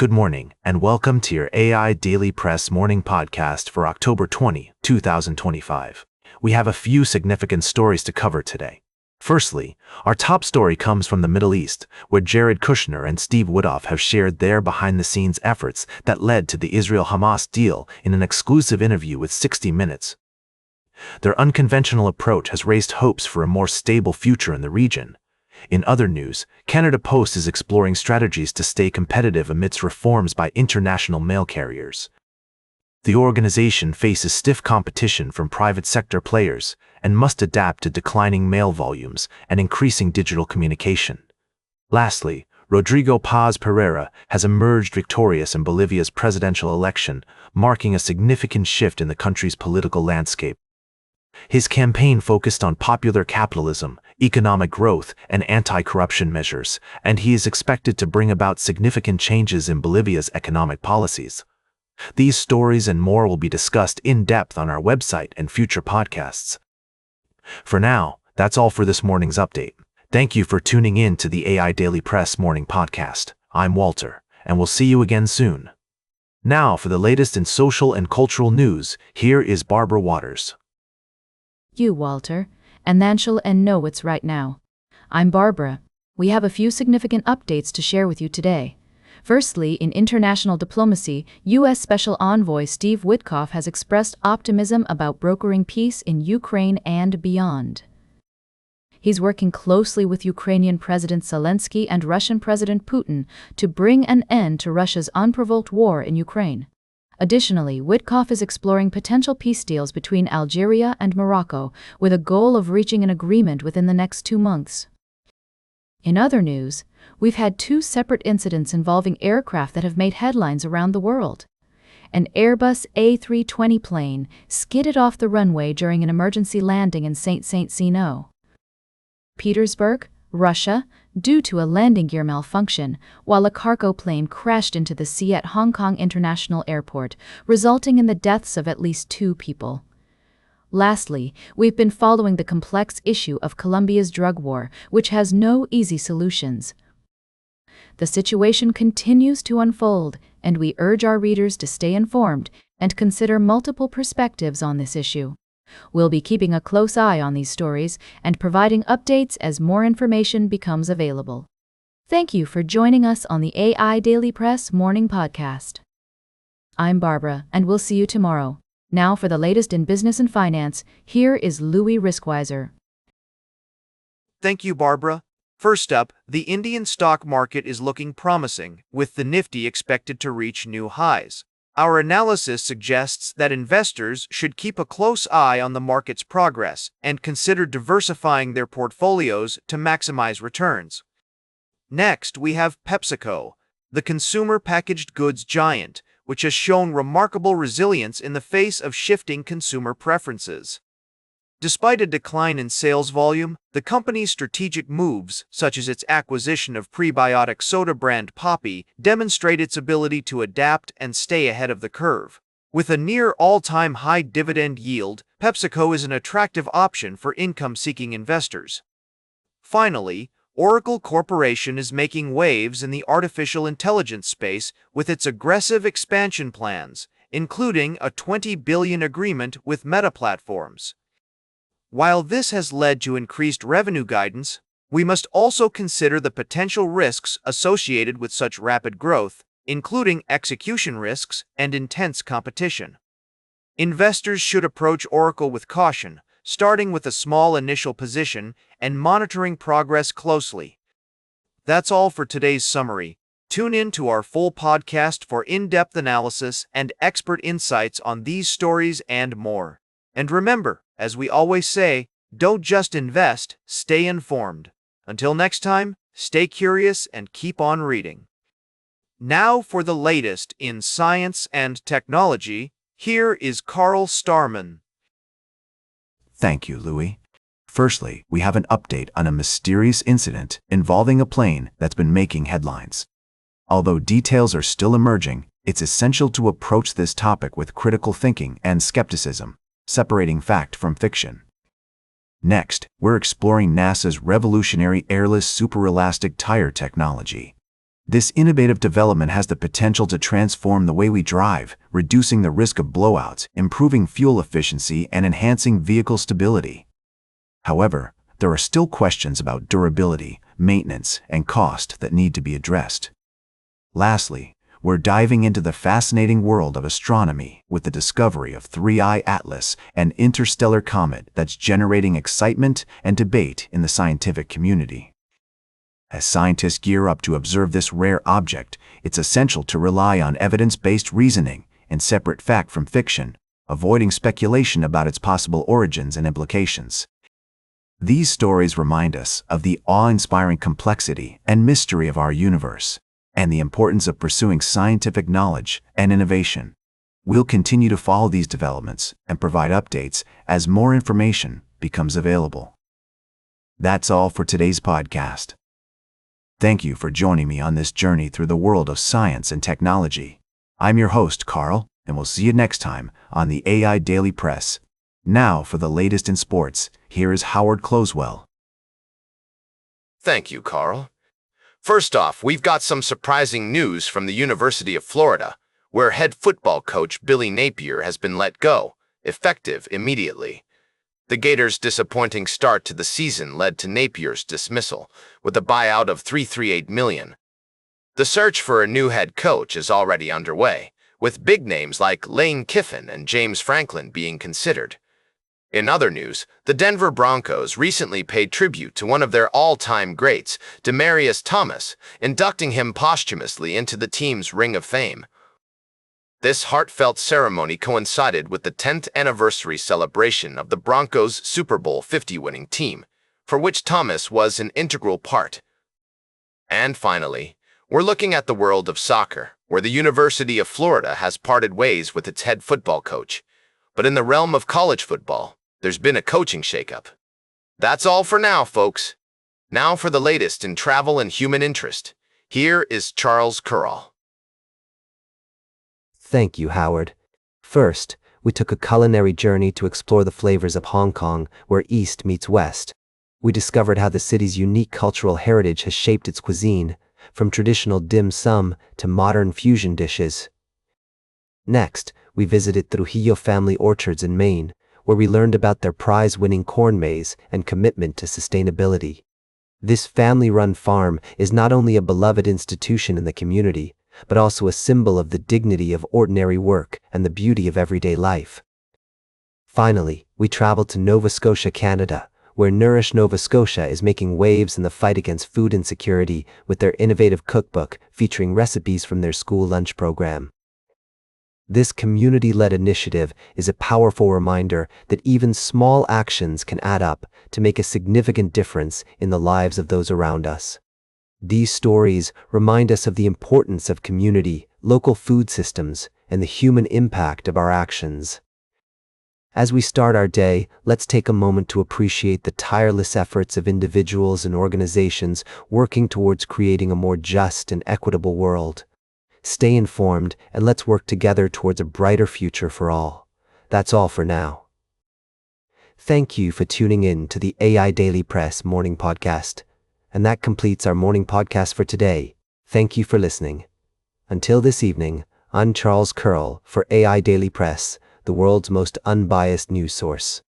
Good morning, and welcome to your AI Daily Press morning podcast for October 20, 2025. We have a few significant stories to cover today. Firstly, our top story comes from the Middle East, where Jared Kushner and Steve Witkoff have shared their behind-the-scenes efforts that led to the Israel-Hamas deal in an exclusive interview with 60 Minutes. Their unconventional approach has raised hopes for a more stable future in the region. In other news, Canada Post is exploring strategies to stay competitive amidst reforms by international mail carriers. The organization faces stiff competition from private sector players and must adapt to declining mail volumes and increasing digital communication. Lastly, Rodrigo Paz Pereira has emerged victorious in Bolivia's presidential election, marking a significant shift in the country's political landscape. His campaign focused on popular capitalism, economic growth, and anti-corruption measures, and he is expected to bring about significant changes in Bolivia's economic policies. These stories and more will be discussed in depth on our website and future podcasts. For now, that's all for this morning's update. Thank you for tuning in to the AI Daily Press morning podcast. I'm Walter, and we'll see you again soon. Now, for the latest in social and cultural news, here is Barbara Waters. You, Walter, and Nanshul and know what's right now. I'm Barbara. We have a few significant updates to share with you today. Firstly, in international diplomacy, U.S. Special Envoy Steve Witkoff has expressed optimism about brokering peace in Ukraine and beyond. He's working closely with Ukrainian President Zelensky and Russian President Putin to bring an end to Russia's unprovoked war in Ukraine. Additionally, Witkoff is exploring potential peace deals between Algeria and Morocco, with a goal of reaching an agreement within the next 2 months. In other news, we've had 2 separate incidents involving aircraft that have made headlines around the world. An Airbus A320 plane skidded off the runway during an emergency landing in St. Petersburg, Russia, due to a landing gear malfunction, while a cargo plane crashed into the sea at Hong Kong International Airport, resulting in the deaths of at least 2 people. Lastly, we've been following the complex issue of Colombia's drug war, which has no easy solutions. The situation continues to unfold, and we urge our readers to stay informed and consider multiple perspectives on this issue. We'll be keeping a close eye on these stories and providing updates as more information becomes available. Thank you for joining us on the AI Daily Press morning podcast. I'm Barbara, and we'll see you tomorrow. Now for the latest in business and finance, here is Louis Riskweiser. Thank you, Barbara. First up, the Indian stock market is looking promising, with the Nifty expected to reach new highs. Our analysis suggests that investors should keep a close eye on the market's progress and consider diversifying their portfolios to maximize returns. Next, we have PepsiCo, the consumer packaged goods giant, which has shown remarkable resilience in the face of shifting consumer preferences. Despite a decline in sales volume, the company's strategic moves, such as its acquisition of prebiotic soda brand Poppi, demonstrate its ability to adapt and stay ahead of the curve. With a near all-time high dividend yield, PepsiCo is an attractive option for income-seeking investors. Finally, Oracle Corporation is making waves in the artificial intelligence space with its aggressive expansion plans, including a $20 billion agreement with Meta Platforms. While this has led to increased revenue guidance, we must also consider the potential risks associated with such rapid growth, including execution risks and intense competition. Investors should approach Oracle with caution, starting with a small initial position and monitoring progress closely. That's all for today's summary. Tune in to our full podcast for in-depth analysis and expert insights on these stories and more. And remember, as we always say, don't just invest, stay informed. Until next time, stay curious and keep on reading. Now for the latest in science and technology, here is Carl Starman. Thank you, Louis. Firstly, we have an update on a mysterious incident involving a plane that's been making headlines. Although details are still emerging, it's essential to approach this topic with critical thinking and skepticism, separating fact from fiction. Next, we're exploring NASA's revolutionary airless superelastic tire technology. This innovative development has the potential to transform the way we drive, reducing the risk of blowouts, improving fuel efficiency, and enhancing vehicle stability. However, there are still questions about durability, maintenance, and cost that need to be addressed. Lastly, we're diving into the fascinating world of astronomy with the discovery of 3I Atlas, an interstellar comet that's generating excitement and debate in the scientific community. As scientists gear up to observe this rare object, it's essential to rely on evidence-based reasoning and separate fact from fiction, avoiding speculation about its possible origins and implications. These stories remind us of the awe-inspiring complexity and mystery of our universe, and the importance of pursuing scientific knowledge and innovation. We'll continue to follow these developments and provide updates as more information becomes available. That's all for today's podcast. Thank you for joining me on this journey through the world of science and technology. I'm your host, Carl, and we'll see you next time on the AI Daily Press. Now for the latest in sports, here is Howard Closewell. Thank you, Carl. First off, we've got some surprising news from the University of Florida, where head football coach Billy Napier has been let go, effective immediately. The Gators' disappointing start to the season led to Napier's dismissal, with a buyout of $338 million. The search for a new head coach is already underway, with big names like Lane Kiffin and James Franklin being considered. In other news, the Denver Broncos recently paid tribute to one of their all-time greats, Demaryius Thomas, inducting him posthumously into the team's Ring of Fame. This heartfelt ceremony coincided with the 10th anniversary celebration of the Broncos' Super Bowl 50 winning team, for which Thomas was an integral part. And finally, we're looking at the world of soccer, where the University of Florida has parted ways with its head football coach. But in the realm of college football, there's been a coaching shakeup. That's all for now, folks. Now for the latest in travel and human interest. Here is Charles Curral. Thank you, Howard. First, we took a culinary journey to explore the flavors of Hong Kong, where East meets West. We discovered how the city's unique cultural heritage has shaped its cuisine, from traditional dim sum to modern fusion dishes. Next, we visited Trujillo family orchards in Maine, where we learned about their prize-winning corn maze and commitment to sustainability. This family-run farm is not only a beloved institution in the community, but also a symbol of the dignity of ordinary work and the beauty of everyday life. Finally, we traveled to Nova Scotia, Canada, where Nourish Nova Scotia is making waves in the fight against food insecurity with their innovative cookbook featuring recipes from their school lunch program. This community-led initiative is a powerful reminder that even small actions can add up to make a significant difference in the lives of those around us. These stories remind us of the importance of community, local food systems, and the human impact of our actions. As we start our day, let's take a moment to appreciate the tireless efforts of individuals and organizations working towards creating a more just and equitable world. Stay informed, and let's work together towards a brighter future for all. That's all for now. Thank you for tuning in to the AI Daily Press Morning Podcast. And that completes our morning podcast for today. Thank you for listening. Until this evening, I'm Charles Curl for AI Daily Press, the world's most unbiased news source.